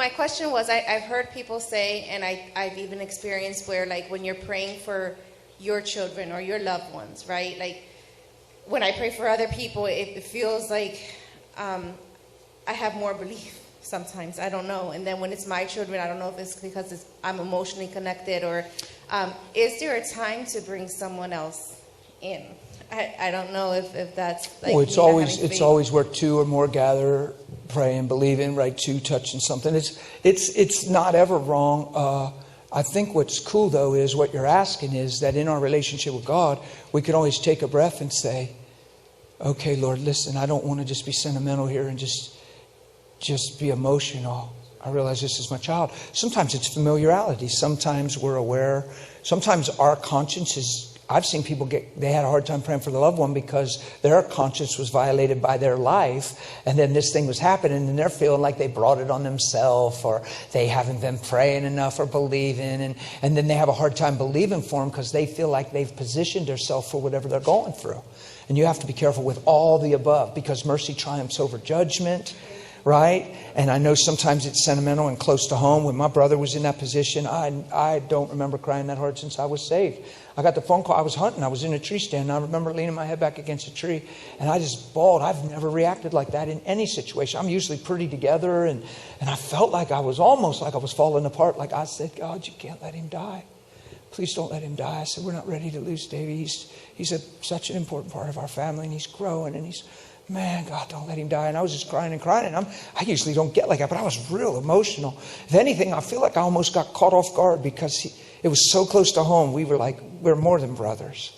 my question was, I've heard people say, and I've even experienced where, like, when you're praying for your children or your loved ones, right? Like, when I pray for other people, it feels like I have more belief sometimes. I don't know. And then when it's my children, I don't know if it's because I'm emotionally connected, or is there a time to bring someone else in? I don't know if that's like. Well, it's always where two or more gather, pray and believe in, right? Two touching something. It's not ever wrong. I think what's cool though is what you're asking is that in our relationship with God, we can always take a breath and say, "Okay, Lord, listen. I don't want to just be sentimental here and just be emotional. I realize this is my child." Sometimes it's familiarity. Sometimes we're aware. Sometimes our conscience is. I've seen people they had a hard time praying for the loved one because their conscience was violated by their life. And then this thing was happening and they're feeling like they brought it on themselves, or they haven't been praying enough or believing. And then they have a hard time believing for them because they feel like they've positioned themselves for whatever they're going through. And you have to be careful with all the above, because mercy triumphs over judgment. Right? And I know sometimes it's sentimental and close to home. When my brother was in that position, I don't remember crying that hard since I was saved. I got the phone call. I was hunting. I was in a tree stand. And I remember leaning my head back against a tree. And I just bawled. I've never reacted like that in any situation. I'm usually pretty together. And I felt like I was almost like I was falling apart. Like I said, "God, you can't let him die. Please don't let him die." I said, "We're not ready to lose Davey. He's such an important part of our family. And he's growing. And man, God, don't let him die." And I was just crying and crying. And I usually don't get like that, but I was real emotional. If anything, I feel like I almost got caught off guard because it was so close to home. We're more than brothers.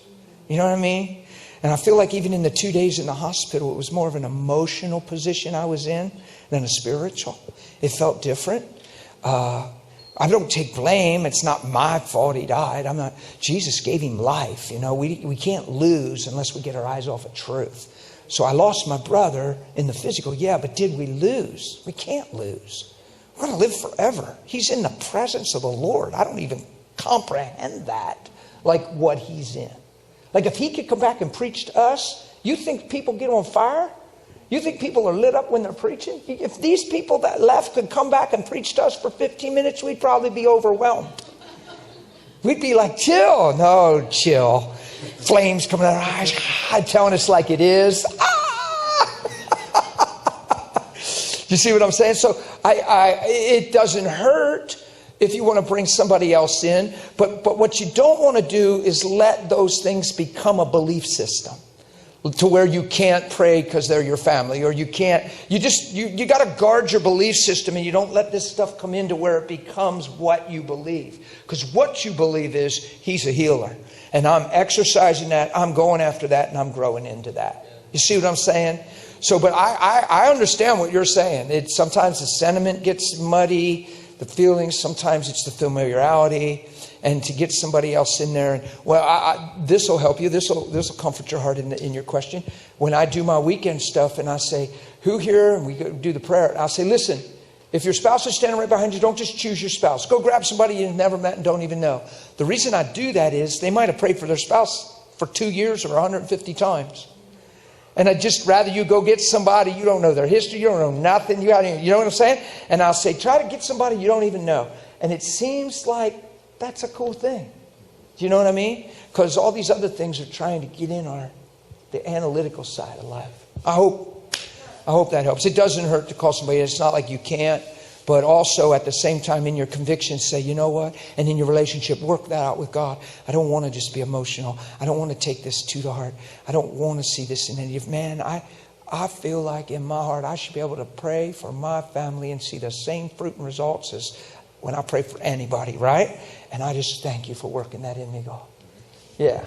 You know what I mean? And I feel like even in the 2 days in the hospital, it was more of an emotional position I was in than a spiritual. It felt different. I don't take blame. It's not my fault he died. Jesus gave him life. You know, we can't lose unless we get our eyes off of truth. So I lost my brother in the physical. Yeah, but did we lose? We can't lose. We're going to live forever. He's in the presence of the Lord. I don't even comprehend that, like what he's in. Like if he could come back and preach to us, you think people get on fire? You think people are lit up when they're preaching? If these people that left could come back and preach to us for 15 minutes, we'd probably be overwhelmed. We'd be like, chill. No, chill. Flames coming out of our eyes, telling us like it is. You see what I'm saying? So it doesn't hurt if you want to bring somebody else in. But what you don't want to do is let those things become a belief system to where you can't pray because they're your family, or you can't. You got to guard your belief system, and you don't let this stuff come into where it becomes what you believe. Because what you believe is he's a healer. And I'm exercising that, I'm going after that, and I'm growing into that. You see what I'm saying? So, but I understand what you're saying. Sometimes the sentiment gets muddy, the feelings, sometimes it's the familiarity. And to get somebody else in there, this will help you. This will comfort your heart in your question. When I do my weekend stuff and I say, "Who here?" and we go do the prayer, and I'll say, "Listen, if your spouse is standing right behind you, don't just choose your spouse. Go grab somebody you've never met and don't even know." The reason I do that is they might have prayed for their spouse for 2 years or 150 times. And I'd just rather you go get somebody, you don't know their history, you don't know nothing. You know what I'm saying? And I'll say, try to get somebody you don't even know. And it seems like that's a cool thing. Do you know what I mean? Because all these other things are trying to get in the analytical side of life. I hope that helps. It doesn't hurt to call somebody. It's not like you can't. But also at the same time in your convictions say, you know what? And in your relationship, work that out with God. I don't want to just be emotional. I don't want to take this too to heart. I don't want to see this in any of man. I feel like in my heart I should be able to pray for my family and see the same fruit and results as when I pray for anybody, right? And I just thank you for working that in me, God. Yeah.